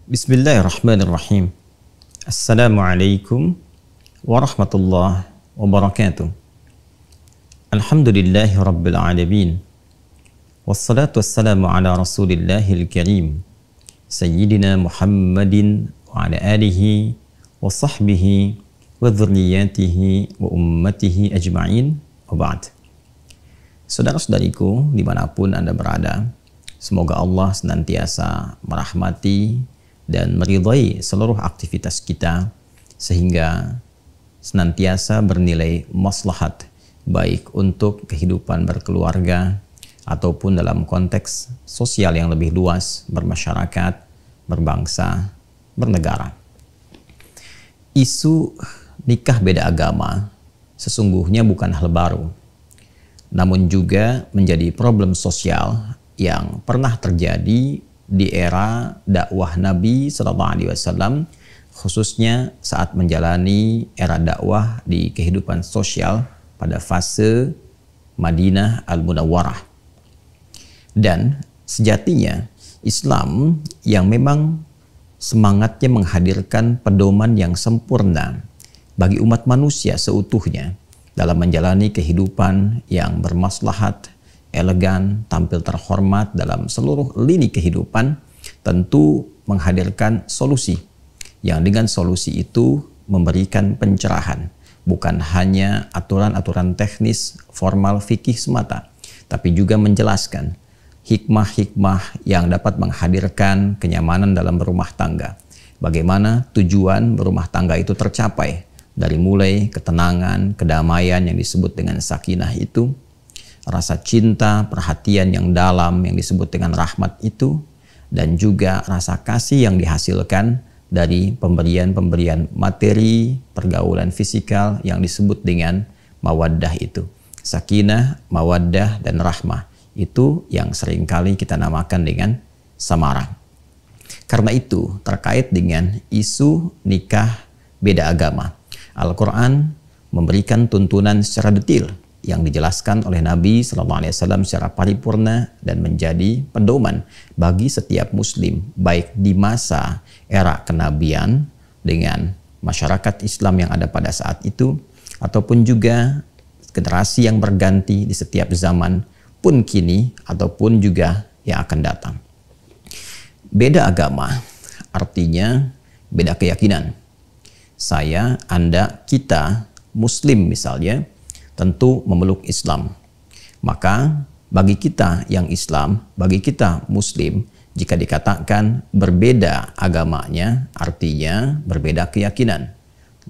Bismillahirrahmanirrahim. Assalamualaikum warahmatullahi wabarakatuh. Alhamdulillahi rabbil alamin. Wassalatu wassalamu ala rasulillahil karim Sayyidina Muhammadin wa ala alihi wa sahbihi wa dhurriyatihi wa ummatihi ajma'in wa ba'd. Saudara-saudariku dimanapun Anda berada, semoga Allah senantiasa merahmati dan meridhai seluruh aktivitas kita sehingga senantiasa bernilai maslahat baik untuk kehidupan berkeluarga ataupun dalam konteks sosial yang lebih luas, bermasyarakat, berbangsa, bernegara. Isu nikah beda agama sesungguhnya bukan hal baru, namun juga menjadi problem sosial yang pernah terjadi di era dakwah Nabi SAW, khususnya saat menjalani era dakwah di kehidupan sosial pada fase Madinah Al-Munawwarah. Dan sejatinya Islam yang memang semangatnya menghadirkan pedoman yang sempurna bagi umat manusia seutuhnya dalam menjalani kehidupan yang bermaslahat, elegan, tampil terhormat dalam seluruh lini kehidupan, tentu menghadirkan solusi yang dengan solusi itu memberikan pencerahan, bukan hanya aturan-aturan teknis formal fikih semata, tapi juga menjelaskan hikmah-hikmah yang dapat menghadirkan kenyamanan dalam berumah tangga. Bagaimana tujuan berumah tangga itu tercapai, dari mulai ketenangan, kedamaian yang disebut dengan sakinah itu, rasa cinta, perhatian yang dalam yang disebut dengan rahmat itu, dan juga rasa kasih yang dihasilkan dari pemberian-pemberian materi, pergaulan fisikal yang disebut dengan mawaddah itu. Sakinah, mawaddah, dan rahmah itu yang seringkali kita namakan dengan samarah. Karena itu terkait dengan isu nikah beda agama, Al-Quran memberikan tuntunan secara detail yang dijelaskan oleh Nabi SAW secara paripurna dan menjadi pedoman bagi setiap muslim, baik di masa era kenabian dengan masyarakat Islam yang ada pada saat itu, ataupun juga generasi yang berganti di setiap zaman pun kini, ataupun juga yang akan datang. Beda agama artinya beda keyakinan. Saya, Anda, kita, muslim misalnya, tentu memeluk Islam. Maka bagi kita yang Islam, bagi kita muslim, jika dikatakan berbeda agamanya, artinya berbeda keyakinan.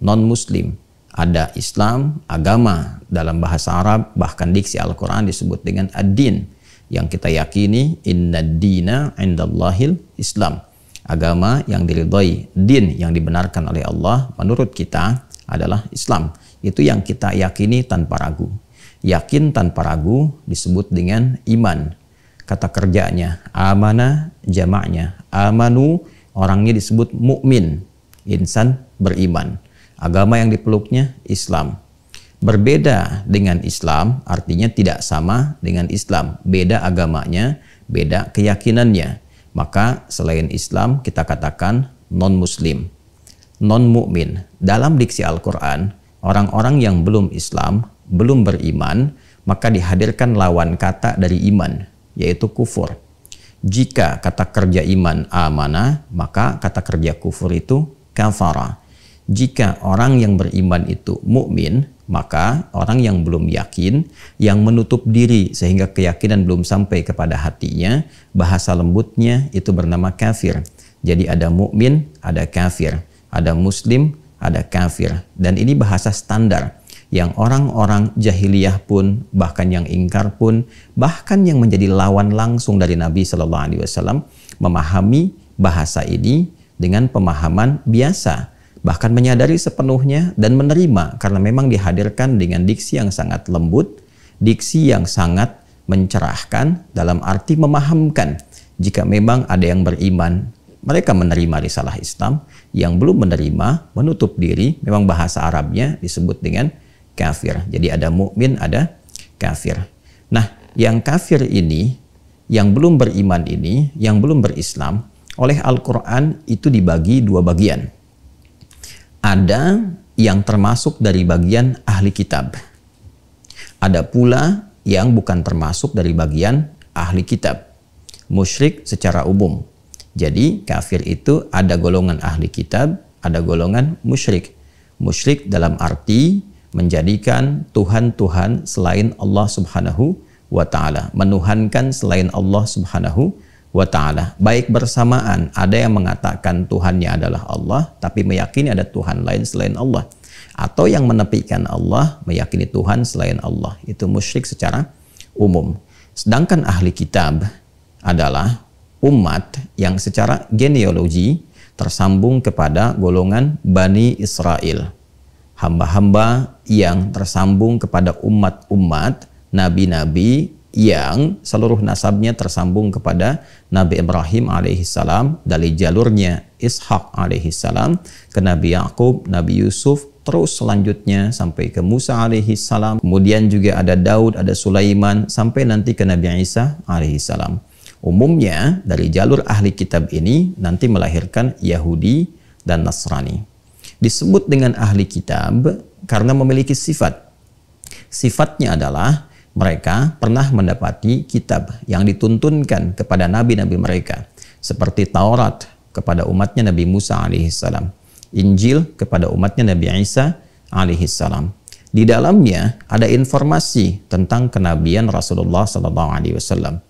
Non-muslim, ada Islam, agama dalam bahasa Arab, bahkan diksi Al-Quran disebut dengan ad-din, yang kita yakini inna dina indallahil Islam. Agama yang diridhai, din yang dibenarkan oleh Allah menurut kita adalah Islam. Itu yang kita yakini tanpa ragu. Yakin tanpa ragu disebut dengan iman. Kata kerjanya amana, jamaknya amanu, orangnya disebut mukmin, insan beriman. Agama yang dipeluknya Islam. Berbeda dengan Islam artinya tidak sama dengan Islam. Beda agamanya, beda keyakinannya. Maka selain Islam kita katakan non-muslim, non-mukmin. Dalam diksi Al-Quran, orang-orang yang belum Islam, belum beriman, maka dihadirkan lawan kata dari iman, yaitu kufur. Jika kata kerja iman amanah, maka kata kerja kufur itu kafara. Jika orang yang beriman itu mukmin, maka orang yang belum yakin, yang menutup diri sehingga keyakinan belum sampai kepada hatinya, bahasa lembutnya itu bernama kafir. Jadi ada mukmin, ada kafir, ada muslim, ada kafir. Dan ini bahasa standar yang orang-orang jahiliyah pun, bahkan yang ingkar pun, bahkan yang menjadi lawan langsung dari Nabi SAW memahami bahasa ini dengan pemahaman biasa, bahkan menyadari sepenuhnya dan menerima karena memang dihadirkan dengan diksi yang sangat lembut, diksi yang sangat mencerahkan dalam arti memahamkan. Jika memang ada yang beriman, mereka menerima risalah Islam, yang belum menerima menutup diri, memang bahasa Arabnya disebut dengan kafir. Jadi ada mukmin, ada kafir. Nah, yang kafir ini, yang belum beriman ini, yang belum berislam, oleh Al-Quran itu dibagi dua bagian. Ada yang termasuk dari bagian ahli kitab. Ada pula yang bukan termasuk dari bagian ahli kitab. Musyrik secara umum. Jadi kafir itu ada golongan ahli kitab, ada golongan musyrik. Musyrik dalam arti menjadikan Tuhan-Tuhan selain Allah Subhanahu wa ta'ala. Menuhankan selain Allah Subhanahu wa ta'ala. Baik bersamaan, ada yang mengatakan Tuhannya adalah Allah, tapi meyakini ada Tuhan lain selain Allah. Atau yang menepikan Allah, meyakini Tuhan selain Allah. Itu musyrik secara umum. Sedangkan ahli kitab adalah umat yang secara genealogi tersambung kepada golongan Bani Israel. Hamba-hamba yang tersambung kepada umat-umat nabi-nabi yang seluruh nasabnya tersambung kepada Nabi Ibrahim alaihissalam, dari jalurnya Ishak alaihissalam ke Nabi Yakub, Nabi Yusuf, terus selanjutnya sampai ke Musa alaihissalam, kemudian juga ada Daud, ada Sulaiman, sampai nanti ke Nabi Isa alaihissalam. Umumnya dari jalur ahli kitab ini nanti melahirkan Yahudi dan Nasrani. Disebut dengan ahli kitab karena memiliki sifat. Sifatnya adalah mereka pernah mendapati kitab yang dituntunkan kepada nabi-nabi mereka, seperti Taurat kepada umatnya Nabi Musa alaihissalam, Injil kepada umatnya Nabi Isa alaihissalam. Di dalamnya ada informasi tentang kenabian Rasulullah SAW.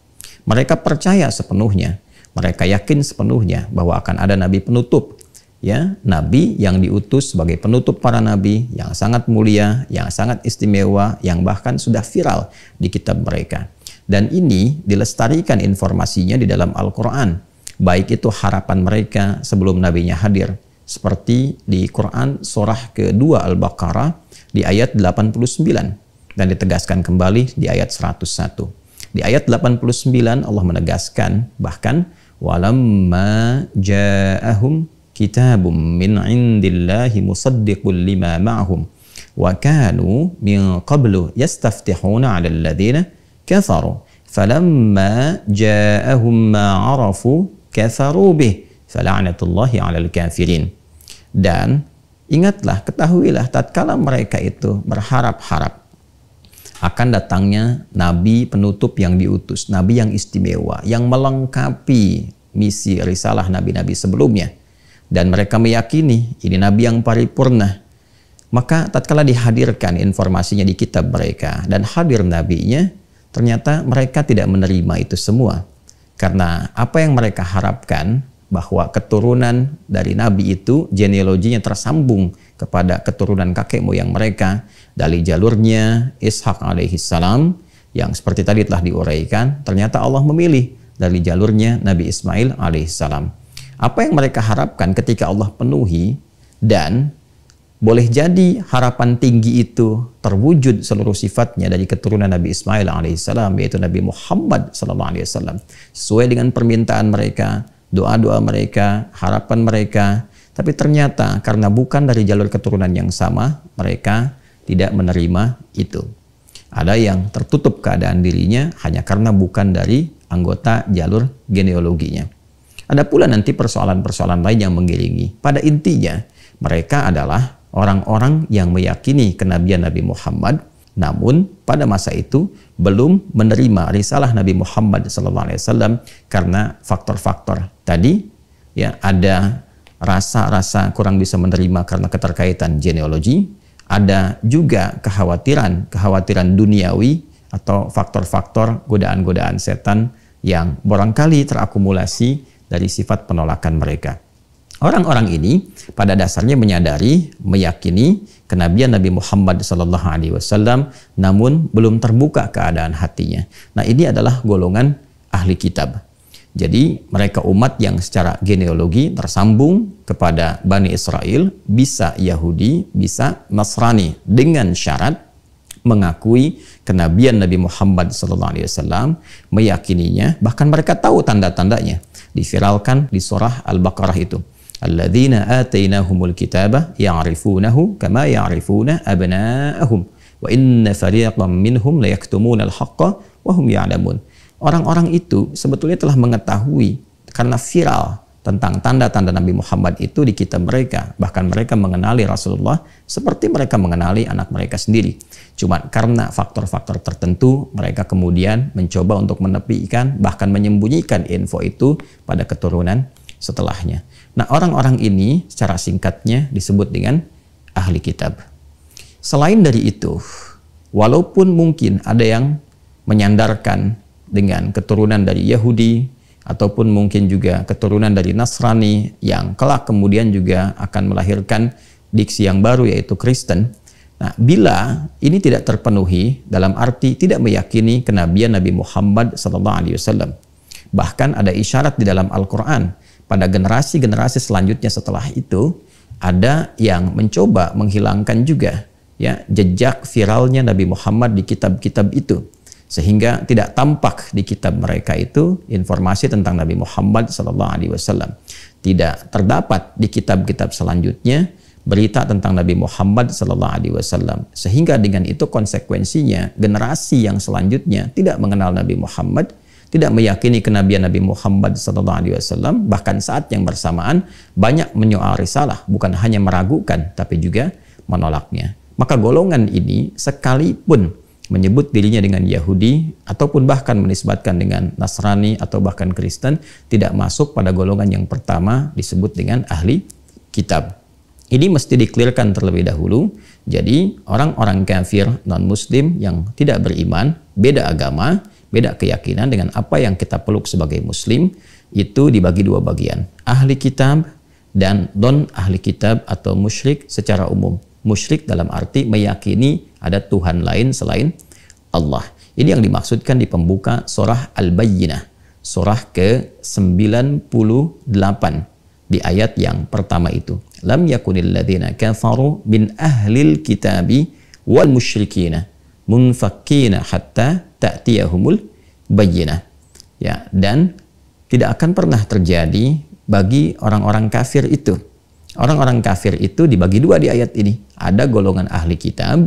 Mereka percaya sepenuhnya, mereka yakin sepenuhnya bahwa akan ada nabi penutup, ya, nabi yang diutus sebagai penutup para nabi, yang sangat mulia, yang sangat istimewa, yang bahkan sudah viral di kitab mereka. Dan ini dilestarikan informasinya di dalam Al-Quran, baik itu harapan mereka sebelum nabinya hadir, seperti di Quran surah kedua Al-Baqarah di ayat 89, dan ditegaskan kembali di ayat 101. Di ayat 89 Allah menegaskan bahkan walamma ja'ahum kitabum min indillahi musaddiqul lima ma'hum wa kanu min qablu yastaftihuna 'alal ladzina kafaru falamma ja'ahum ma 'arafu kafaru bih fala'natullahi 'alal kafirin. Dan ingatlah, ketahuilah tatkala mereka itu berharap-harap akan datangnya nabi penutup yang diutus, nabi yang istimewa, yang melengkapi misi risalah nabi-nabi sebelumnya, dan mereka meyakini ini nabi yang paripurna. Maka tatkala dihadirkan informasinya di kitab mereka dan hadir nabinya, ternyata mereka tidak menerima itu semua, karena apa yang mereka harapkan bahwa keturunan dari nabi itu genealoginya tersambung kepada keturunan kakek moyang mereka dari jalurnya Ishak alaihissalam, yang seperti tadi telah diuraikan, ternyata Allah memilih dari jalurnya Nabi Ismail alaihissalam. Apa yang mereka harapkan ketika Allah penuhi, dan boleh jadi harapan tinggi itu terwujud seluruh sifatnya dari keturunan Nabi Ismail alaihissalam, yaitu Nabi Muhammad sallallahu alaihi wasallam, sesuai dengan permintaan mereka, doa-doa mereka, harapan mereka. Tapi ternyata karena bukan dari jalur keturunan yang sama, mereka tidak menerima itu. Ada yang tertutup keadaan dirinya hanya karena bukan dari anggota jalur genealoginya. Ada pula nanti persoalan-persoalan lain yang mengiringi. Pada intinya, mereka adalah orang-orang yang meyakini kenabian Nabi Muhammad, namun pada masa itu belum menerima risalah Nabi Muhammad SAW karena faktor-faktor tadi, ya, ada rasa-rasa kurang bisa menerima karena keterkaitan genealogi, ada juga kekhawatiran duniawi atau faktor-faktor godaan-godaan setan yang barangkali terakumulasi dari sifat penolakan mereka. Orang-orang ini pada dasarnya menyadari, meyakini kenabian Nabi Muhammad SAW, namun belum terbuka keadaan hatinya. Nah, ini adalah golongan ahli kitab. Jadi mereka umat yang secara genealogi tersambung kepada Bani Israel, bisa Yahudi, bisa Nasrani, dengan syarat mengakui kenabian Nabi Muhammad SAW, meyakininya, bahkan mereka tahu tanda-tandanya. Diviralkan di surah Al-Baqarah itu. Alladzina atainahumul kitaba ya'rifunahu kama ya'rifuna abna'ahum wa inna fariqam minhum layaktumuna al-haqqa wa hum ya'lamun. Orang-orang itu sebetulnya telah mengetahui karena viral tentang tanda-tanda Nabi Muhammad itu di kitab mereka. Bahkan mereka mengenali Rasulullah seperti mereka mengenali anak mereka sendiri. Cuma karena faktor-faktor tertentu, mereka kemudian mencoba untuk menepikan, bahkan menyembunyikan info itu pada keturunan setelahnya. Nah, orang-orang ini secara singkatnya disebut dengan ahli kitab. Selain dari itu, walaupun mungkin ada yang menyandarkan dengan keturunan dari Yahudi, ataupun mungkin juga keturunan dari Nasrani yang kelak kemudian juga akan melahirkan diksi yang baru yaitu Kristen. Nah, bila ini tidak terpenuhi dalam arti tidak meyakini kenabian Nabi Muhammad SAW. Bahkan ada isyarat di dalam Al-Quran pada generasi-generasi selanjutnya setelah itu ada yang mencoba menghilangkan juga ya jejak viralnya Nabi Muhammad di kitab-kitab itu. Sehingga tidak tampak di kitab mereka itu informasi tentang Nabi Muhammad SAW. Tidak terdapat di kitab-kitab selanjutnya berita tentang Nabi Muhammad SAW. Sehingga dengan itu konsekuensinya generasi yang selanjutnya tidak mengenal Nabi Muhammad, tidak meyakini kenabian Nabi Muhammad SAW. Bahkan saat yang bersamaan banyak menyoal risalah, bukan hanya meragukan tapi juga menolaknya. Maka golongan ini sekalipun menyebut dirinya dengan Yahudi ataupun bahkan menisbatkan dengan Nasrani atau bahkan Kristen, tidak masuk pada golongan yang pertama disebut dengan ahli kitab. Ini mesti diklirkan terlebih dahulu. Jadi orang-orang kafir non-muslim yang tidak beriman, beda agama, beda keyakinan dengan apa yang kita peluk sebagai muslim, itu dibagi dua bagian, ahli kitab dan non ahli kitab atau musyrik secara umum. Musyrik dalam arti meyakini ada Tuhan lain selain Allah. Ini yang dimaksudkan di pembuka surah Al-Bayyinah, surah ke-98 di ayat yang pertama itu. Lam yakunil ladzina kafaru min ahlil kitabi wal musyrikina munfakkina hatta ta'tiyahumul bayyinah. Ya, dan tidak akan pernah terjadi bagi orang-orang kafir itu. Orang-orang kafir itu dibagi dua di ayat ini. Ada golongan ahli kitab,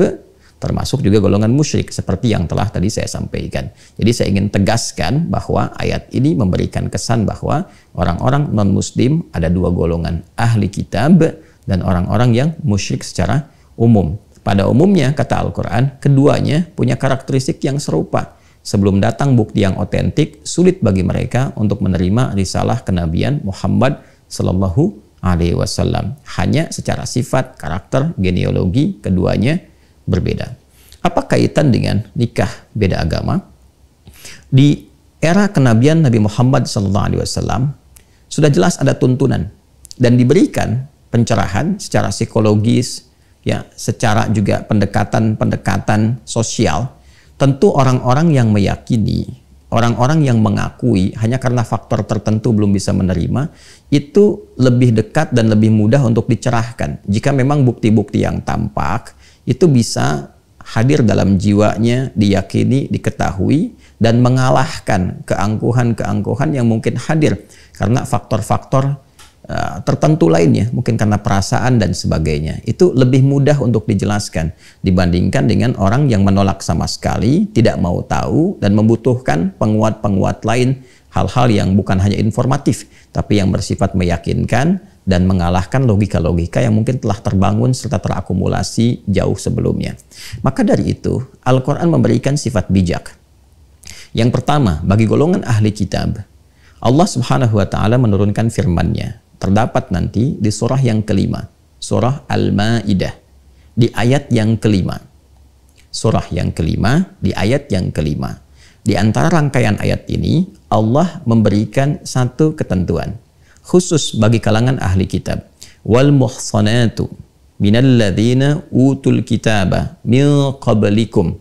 termasuk juga golongan musyrik, seperti yang telah tadi saya sampaikan. Jadi saya ingin tegaskan bahwa ayat ini memberikan kesan bahwa orang-orang non-muslim ada dua golongan, ahli kitab dan orang-orang yang musyrik secara umum. Pada umumnya, kata Al-Quran, keduanya punya karakteristik yang serupa. Sebelum datang bukti yang otentik, sulit bagi mereka untuk menerima risalah kenabian Muhammad Sallallahu Alaihi Wasallam. Hanya secara sifat, karakter, genealogi keduanya berbeda. Apa kaitan dengan nikah beda agama? Di era kenabian Nabi Muhammad SAW sudah jelas ada tuntunan dan diberikan pencerahan secara psikologis, ya, secara juga pendekatan sosial. Tentu orang-orang yang meyakini, orang-orang yang mengakui hanya karena faktor tertentu belum bisa menerima, itu lebih dekat dan lebih mudah untuk dicerahkan. Jika memang bukti-bukti yang tampak itu bisa hadir dalam jiwanya, diyakini, diketahui, dan mengalahkan keangkuhan-keangkuhan yang mungkin hadir karena faktor-faktor tertentu lainnya, mungkin karena perasaan dan sebagainya. Itu lebih mudah untuk dijelaskan dibandingkan dengan orang yang menolak sama sekali, tidak mau tahu, dan membutuhkan penguat-penguat lain, hal-hal yang bukan hanya informatif, tapi yang bersifat meyakinkan dan mengalahkan logika-logika yang mungkin telah terbangun serta terakumulasi jauh sebelumnya. Maka dari itu, Al-Quran memberikan sifat bijak. Yang pertama, bagi golongan ahli kitab, Allah Subhanahu wa Ta'ala menurunkan firman-Nya. Terdapat nanti di surah yang kelima, surah Al-Ma'idah, di ayat yang kelima. Surah yang kelima, di ayat yang kelima. Di antara rangkaian ayat ini, Allah memberikan satu ketentuan khusus bagi kalangan ahli kitab. Wal muhsanatu minal ladzina utul kitaba min qablikum.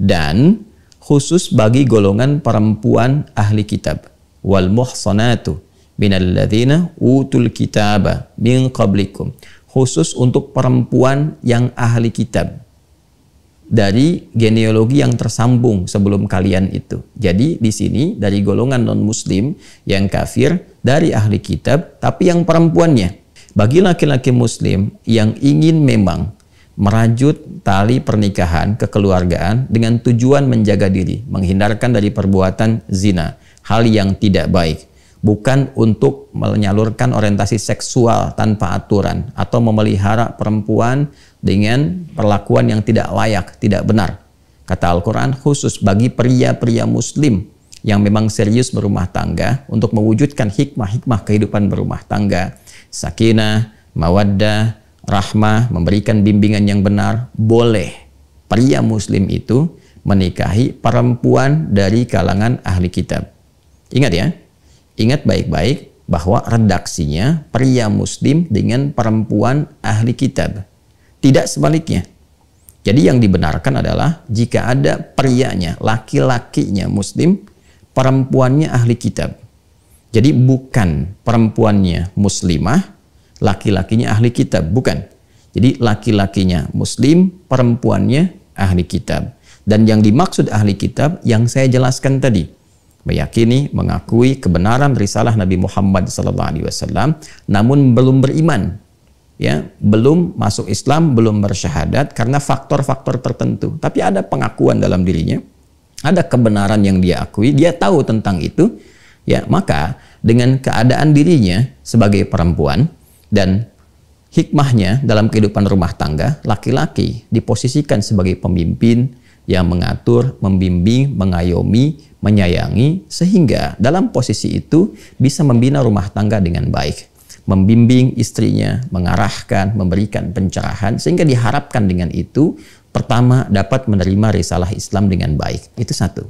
Dan khusus bagi golongan perempuan ahli kitab. Wal muhsanatu minal ladzina utul kitaba min qablikum. Khusus untuk perempuan yang ahli kitab dari genealogi yang tersambung sebelum kalian itu. Jadi di sini dari golongan non-muslim yang kafir, dari ahli kitab, tapi yang perempuannya. Bagi laki-laki muslim yang ingin memang merajut tali pernikahan kekeluargaan dengan tujuan menjaga diri, menghindarkan dari perbuatan zina, hal yang tidak baik, bukan untuk menyalurkan orientasi seksual tanpa aturan atau memelihara perempuan dengan perlakuan yang tidak layak, tidak benar. Kata Al-Quran, khusus bagi pria-pria muslim yang memang serius berumah tangga untuk mewujudkan hikmah-hikmah kehidupan berumah tangga, sakinah, mawaddah, rahmah, memberikan bimbingan yang benar, boleh pria muslim itu menikahi perempuan dari kalangan ahli kitab. Ingat ya, ingat baik-baik bahwa redaksinya pria muslim dengan perempuan ahli kitab, tidak sebaliknya. Jadi yang dibenarkan adalah jika ada prianya, laki-lakinya muslim, perempuannya ahli kitab. Jadi bukan perempuannya muslimah, laki-lakinya ahli kitab, bukan. Jadi laki-lakinya muslim, perempuannya ahli kitab. Dan yang dimaksud ahli kitab yang saya jelaskan tadi, meyakini, mengakui kebenaran risalah Nabi Muhammad SAW, namun belum beriman, ya, belum masuk Islam, belum bersyahadat karena faktor-faktor tertentu. Tapi ada pengakuan dalam dirinya, ada kebenaran yang dia akui, dia tahu tentang itu, ya, maka dengan keadaan dirinya sebagai perempuan dan hikmahnya dalam kehidupan rumah tangga, laki-laki diposisikan sebagai pemimpin yang mengatur, membimbing, mengayomi, menyayangi, sehingga dalam posisi itu bisa membina rumah tangga dengan baik, membimbing istrinya, mengarahkan, memberikan pencerahan, sehingga diharapkan dengan itu, pertama, dapat menerima risalah Islam dengan baik. Itu satu.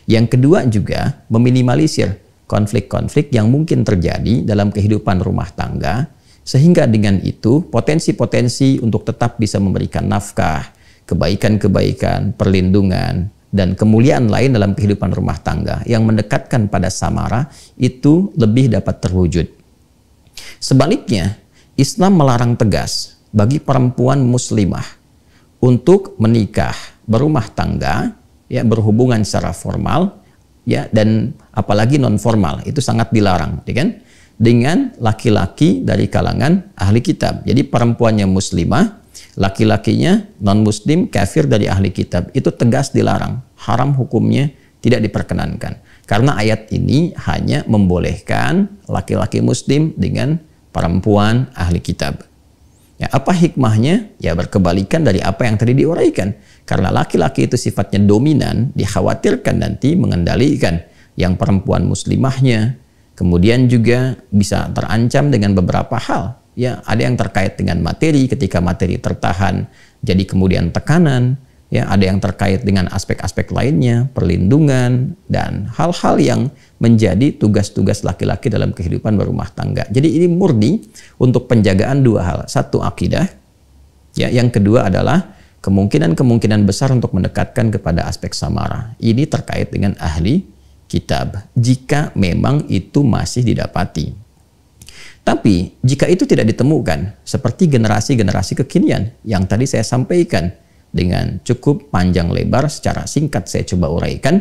Yang kedua juga meminimalisir konflik-konflik yang mungkin terjadi dalam kehidupan rumah tangga, sehingga dengan itu potensi-potensi untuk tetap bisa memberikan nafkah, kebaikan-kebaikan, perlindungan, dan kemuliaan lain dalam kehidupan rumah tangga yang mendekatkan pada samara itu lebih dapat terwujud. Sebaliknya, Islam melarang tegas bagi perempuan muslimah untuk menikah, berumah tangga, ya, berhubungan secara formal, ya, dan apalagi non formal, itu sangat dilarang, ya kan? Dengan laki-laki dari kalangan ahli kitab. Jadi perempuannya muslimah, laki-lakinya non-muslim, kafir dari ahli kitab, itu tegas dilarang, haram hukumnya, tidak diperkenankan. Karena ayat ini hanya membolehkan laki-laki muslim dengan perempuan ahli kitab. Ya, apa hikmahnya? Ya, berkebalikan dari apa yang tadi diuraikan. Karena laki-laki itu sifatnya dominan, dikhawatirkan nanti mengendalikan yang perempuan muslimahnya. Kemudian juga bisa terancam dengan beberapa hal. Ya, ada yang terkait dengan materi, ketika materi tertahan, jadi kemudian tekanan. Ya, ada yang terkait dengan aspek-aspek lainnya, perlindungan, dan hal-hal yang menjadi tugas-tugas laki-laki dalam kehidupan berumah tangga. Jadi ini murni untuk penjagaan dua hal. Satu, akidah. Ya, yang kedua adalah kemungkinan-kemungkinan besar untuk mendekatkan kepada aspek samara. Ini terkait dengan ahli kitab, jika memang itu masih didapati. Tapi jika itu tidak ditemukan, seperti generasi-generasi kekinian yang tadi saya sampaikan dengan cukup panjang lebar, secara singkat saya coba uraikan,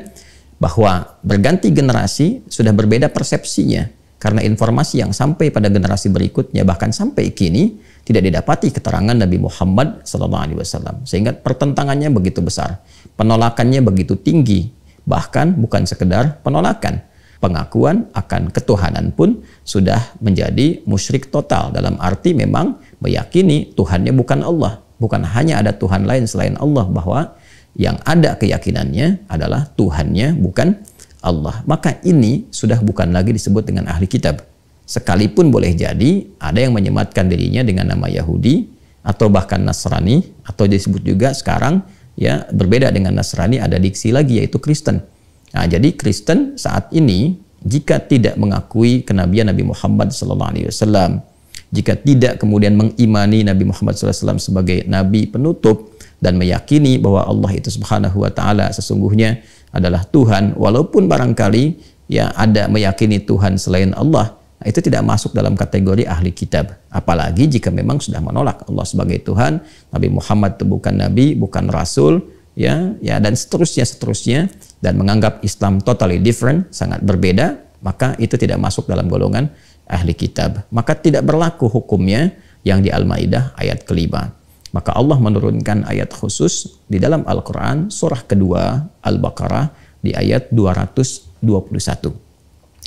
bahwa berganti generasi sudah berbeda persepsinya, karena informasi yang sampai pada generasi berikutnya, bahkan sampai kini, tidak didapati keterangan Nabi Muhammad SAW. Sehingga pertentangannya begitu besar, penolakannya begitu tinggi, bahkan bukan sekedar penolakan, pengakuan akan ketuhanan pun sudah menjadi musyrik total, dalam arti memang meyakini Tuhannya bukan Allah, bukan hanya ada Tuhan lain selain Allah, bahwa yang ada keyakinannya adalah Tuhannya bukan Allah. Maka ini sudah bukan lagi disebut dengan ahli kitab. Sekalipun boleh jadi ada yang menyematkan dirinya dengan nama Yahudi atau bahkan Nasrani, atau disebut juga sekarang, ya, berbeda dengan Nasrani, ada diksi lagi yaitu Kristen. Nah, jadi Kristen saat ini jika tidak mengakui kenabian Nabi Muhammad SAW, jika tidak kemudian mengimani Nabi Muhammad SAW sebagai nabi penutup dan meyakini bahwa Allah itu Subhanahu wa taala sesungguhnya adalah Tuhan, walaupun barangkali ya ada meyakini Tuhan selain Allah, nah, itu tidak masuk dalam kategori ahli kitab. Apalagi jika memang sudah menolak Allah sebagai Tuhan, Nabi Muhammad itu bukan nabi, bukan rasul, ya dan seterusnya, dan menganggap Islam totally different, sangat berbeda, maka itu tidak masuk dalam golongan ahli kitab. Maka tidak berlaku hukumnya yang di Al-Maidah ayat kelima. Maka Allah menurunkan ayat khusus di dalam Al-Quran surah kedua Al-Baqarah di ayat 221.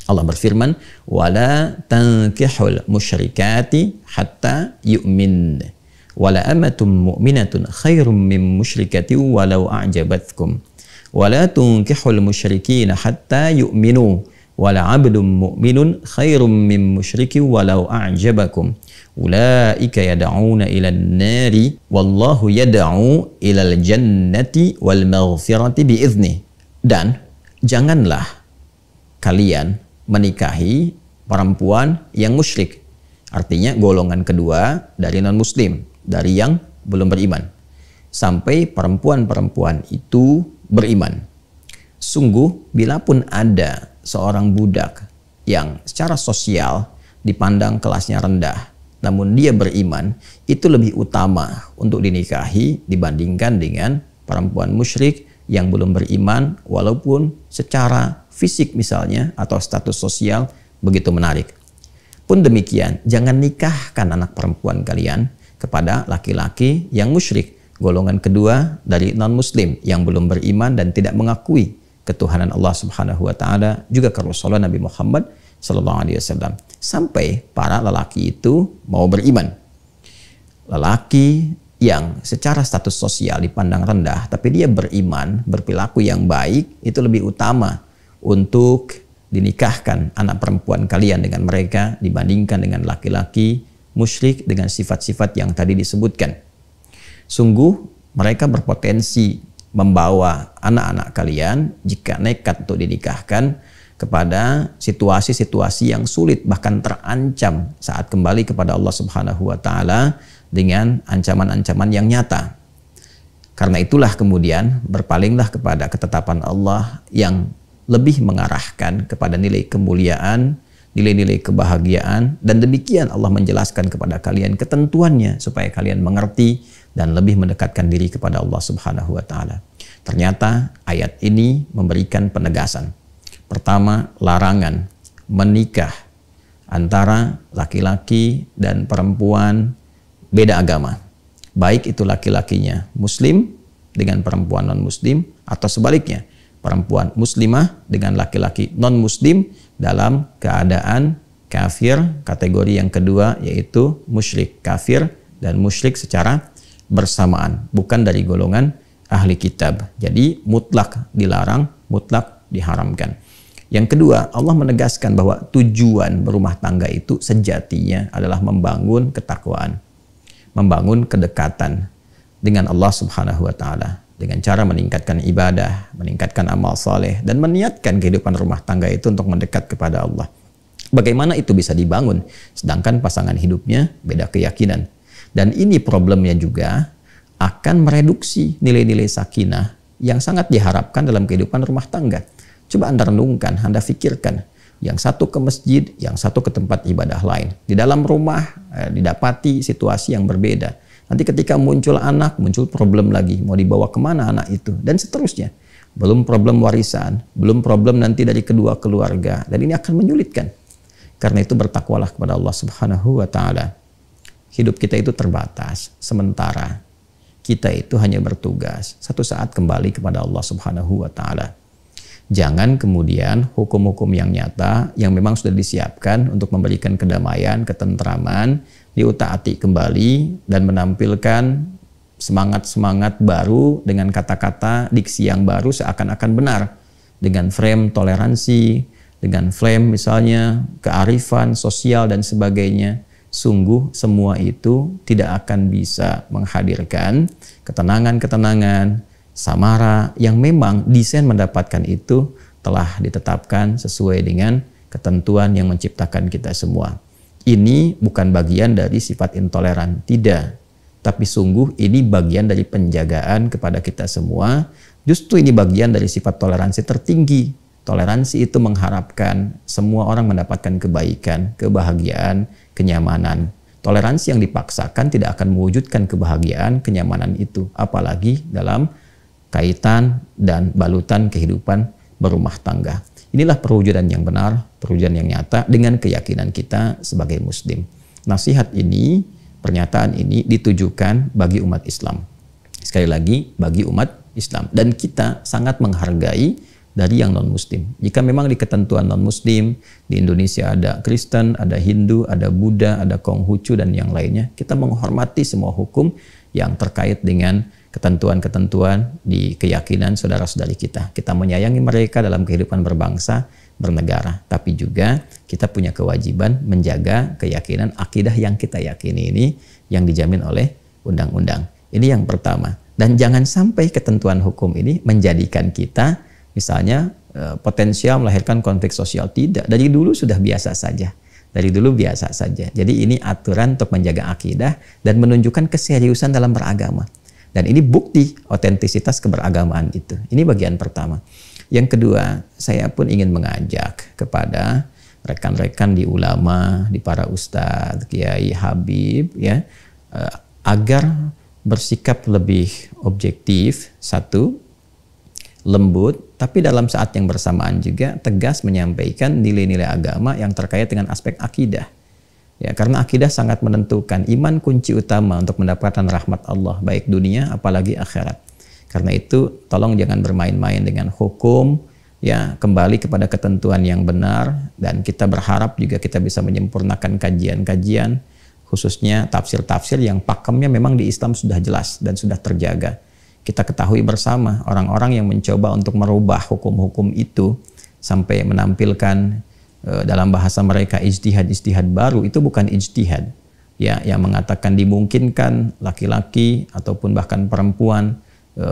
Allah berfirman, "Wala tankihul musyrikati hatta yu'min. Wala amatum mu'minatun khairum min musyrikati walau a'jabatkum. Wala tunkihul musyrikina hatta yu'minu. Wala 'abdun mu'minun khairum min musyriki walau a'jabakum. Ulaika yad'una ilan nari wallahu yad'u ilal jannati wal maghfirati bi'idzni." Dan janganlah kalian menikahi perempuan yang musyrik. Artinya golongan kedua dari non-muslim, dari yang belum beriman. Sampai perempuan-perempuan itu beriman. Sungguh, bila pun ada seorang budak yang secara sosial dipandang kelasnya rendah, namun dia beriman, itu lebih utama untuk dinikahi dibandingkan dengan perempuan musyrik yang belum beriman, walaupun secara fisik misalnya atau status sosial begitu menarik. Pun demikian, jangan nikahkan anak perempuan kalian kepada laki-laki yang musyrik, golongan kedua dari non-muslim yang belum beriman dan tidak mengakui ketuhanan Allah Subhanahu wa taala, juga kerasulan Nabi Muhammad sallallahu alaihi wasallam, sampai para lelaki itu mau beriman. Lelaki yang secara status sosial dipandang rendah tapi dia beriman, berperilaku yang baik, itu lebih utama untuk dinikahkan anak perempuan kalian dengan mereka dibandingkan dengan laki-laki musyrik dengan sifat-sifat yang tadi disebutkan. Sungguh mereka berpotensi membawa anak-anak kalian jika nekat untuk dinikahkan kepada situasi-situasi yang sulit, bahkan terancam saat kembali kepada Allah Subhanahu wa taala dengan ancaman-ancaman yang nyata. Karena itulah kemudian berpalinglah kepada ketetapan Allah yang lebih mengarahkan kepada nilai kemuliaan, nilai-nilai kebahagiaan, dan demikian Allah menjelaskan kepada kalian ketentuannya supaya kalian mengerti dan lebih mendekatkan diri kepada Allah Subhanahu wa taala. Ternyata ayat ini memberikan penegasan. Pertama, larangan menikah antara laki-laki dan perempuan beda agama. Baik itu laki-lakinya muslim dengan perempuan non-muslim atau sebaliknya, perempuan muslimah dengan laki-laki non-muslim dalam keadaan kafir. Kategori yang kedua yaitu musyrik, kafir dan musyrik secara bersamaan, bukan dari golongan ahli kitab. Jadi mutlak dilarang, mutlak diharamkan. Yang kedua, Allah menegaskan bahwa tujuan berumah tangga itu sejatinya adalah membangun ketakwaan, membangun kedekatan dengan Allah Subhanahu wa taala dengan cara meningkatkan ibadah, meningkatkan amal saleh, dan meniatkan kehidupan rumah tangga itu untuk mendekat kepada Allah. Bagaimana itu bisa dibangun sedangkan pasangan hidupnya beda keyakinan? Dan ini problemnya juga akan mereduksi nilai-nilai sakinah yang sangat diharapkan dalam kehidupan rumah tangga. Coba Anda renungkan, Anda pikirkan, yang satu ke masjid, yang satu ke tempat ibadah lain. Di dalam rumah didapati situasi yang berbeda. Nanti ketika muncul anak, muncul problem lagi. Mau dibawa kemana anak itu? Dan seterusnya. Belum problem warisan, belum problem nanti dari kedua keluarga. Dan ini akan menyulitkan. Karena itu bertakwalah kepada Allah Subhanahu wa ta'ala. Hidup kita itu terbatas, sementara. Kita itu hanya bertugas. Satu saat kembali kepada Allah Subhanahu wa ta'ala. Jangan kemudian hukum-hukum yang nyata yang memang sudah disiapkan untuk memberikan kedamaian, ketentraman, diutaati kembali dan menampilkan semangat-semangat baru dengan kata-kata diksi yang baru seakan-akan benar, dengan frame toleransi, dengan frame misalnya kearifan sosial dan sebagainya. Sungguh semua itu tidak akan bisa menghadirkan ketenangan-ketenangan, samara yang memang desain mendapatkan itu telah ditetapkan sesuai dengan ketentuan yang menciptakan kita semua. Ini bukan bagian dari sifat intoleran, tidak. Tapi sungguh ini bagian dari penjagaan kepada kita semua. Justru ini bagian dari sifat toleransi tertinggi. Toleransi itu mengharapkan semua orang mendapatkan kebaikan, kebahagiaan, kenyamanan. Toleransi yang dipaksakan tidak akan mewujudkan kebahagiaan, kenyamanan itu. Apalagi dalam kaitan dan balutan kehidupan berumah tangga. Inilah perwujudan yang benar, perwujudan yang nyata dengan keyakinan kita sebagai muslim. Nasihat ini, pernyataan ini ditujukan bagi umat Islam. Sekali lagi, bagi umat Islam. Dan kita sangat menghargai dari yang non-muslim. Jika memang di ketentuan non-muslim, di Indonesia ada Kristen, ada Hindu, ada Buddha, ada Konghucu, dan yang lainnya, kita menghormati semua hukum yang terkait dengan ketentuan-ketentuan di keyakinan saudara-saudari kita. Kita menyayangi mereka dalam kehidupan berbangsa, bernegara. Tapi juga kita punya kewajiban menjaga keyakinan akidah yang kita yakini ini yang dijamin oleh undang-undang. Ini yang pertama. Dan jangan sampai ketentuan hukum ini menjadikan kita misalnya potensial melahirkan konflik sosial. Tidak. Dari dulu sudah biasa saja. Dari dulu biasa saja. Jadi ini aturan untuk menjaga akidah dan menunjukkan keseriusan dalam beragama. Dan ini bukti otentisitas keberagamaan itu. Ini bagian pertama. Yang kedua, saya pun ingin mengajak kepada rekan-rekan di ulama, di para ustadz, kiai, habib, ya, agar bersikap lebih objektif, satu, lembut, tapi dalam saat yang bersamaan juga tegas menyampaikan nilai-nilai agama yang terkait dengan aspek akidah. Ya, karena akidah sangat menentukan. Iman kunci utama untuk mendapatkan rahmat Allah, baik dunia apalagi akhirat. Karena itu tolong jangan bermain-main dengan hukum, ya, kembali kepada ketentuan yang benar, dan kita berharap juga kita bisa menyempurnakan kajian-kajian, khususnya tafsir-tafsir yang pakemnya memang di Islam sudah jelas dan sudah terjaga. Kita ketahui bersama orang-orang yang mencoba untuk merubah hukum-hukum itu sampai menampilkan dalam bahasa mereka ijtihad baru, itu bukan ijtihad, ya, yang mengatakan dimungkinkan laki-laki ataupun bahkan perempuan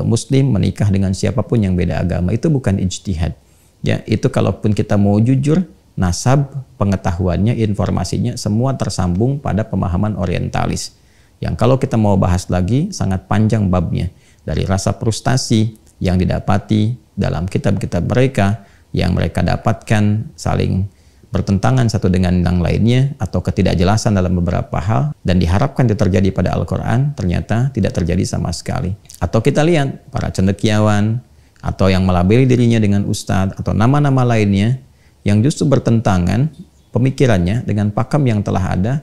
muslim menikah dengan siapapun yang beda agama. Itu bukan ijtihad, ya. Itu kalaupun kita mau jujur, nasab pengetahuannya, informasinya semua tersambung pada pemahaman orientalis, yang kalau kita mau bahas lagi sangat panjang babnya, dari rasa frustasi yang didapati dalam kitab-kitab mereka yang mereka dapatkan saling bertentangan satu dengan yang lainnya, atau ketidakjelasan dalam beberapa hal, dan diharapkan itu terjadi pada Al-Quran, ternyata tidak terjadi sama sekali. Atau kita lihat para cendekiawan atau yang melabeli dirinya dengan ustadz atau nama-nama lainnya yang justru bertentangan pemikirannya dengan pakem yang telah ada,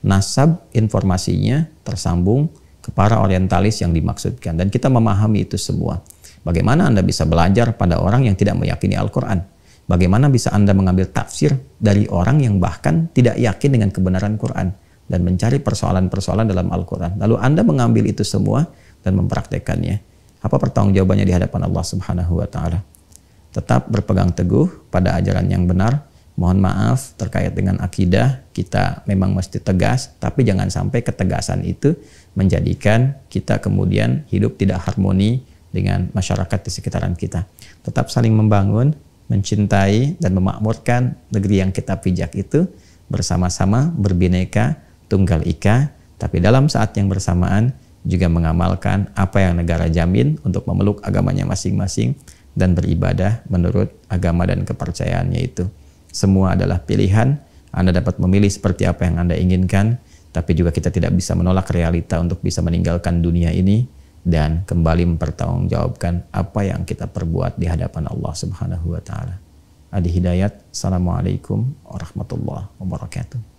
nasab informasinya tersambung ke para orientalis yang dimaksudkan. Dan kita memahami itu semua. Bagaimana Anda bisa belajar pada orang yang tidak meyakini Al-Quran? Bagaimana bisa Anda mengambil tafsir dari orang yang bahkan tidak yakin dengan kebenaran Quran dan mencari persoalan-persoalan dalam Al-Quran? Lalu Anda mengambil itu semua dan mempraktekannya. Apa pertanggungjawabannya di hadapan Allah Subhanahu wa Ta'ala? Tetap berpegang teguh pada ajaran yang benar. Mohon maaf terkait dengan akidah, kita memang mesti tegas, tapi jangan sampai ketegasan itu menjadikan kita kemudian hidup tidak harmoni dengan masyarakat di sekitaran kita. Tetap saling membangun, mencintai dan memakmurkan negeri yang kita pijak itu bersama-sama, berbineka tunggal ika, tapi dalam saat yang bersamaan juga mengamalkan apa yang negara jamin untuk memeluk agamanya masing-masing dan beribadah menurut agama dan kepercayaannya itu. Semua adalah pilihan. Anda dapat memilih seperti apa yang Anda inginkan, tapi juga kita tidak bisa menolak realita untuk bisa meninggalkan dunia ini dan kembali mempertanggungjawabkan apa yang kita perbuat di hadapan Allah Subhanahu wa Ta'ala. Adi Hidayat. Assalamualaikum warahmatullahi wabarakatuh.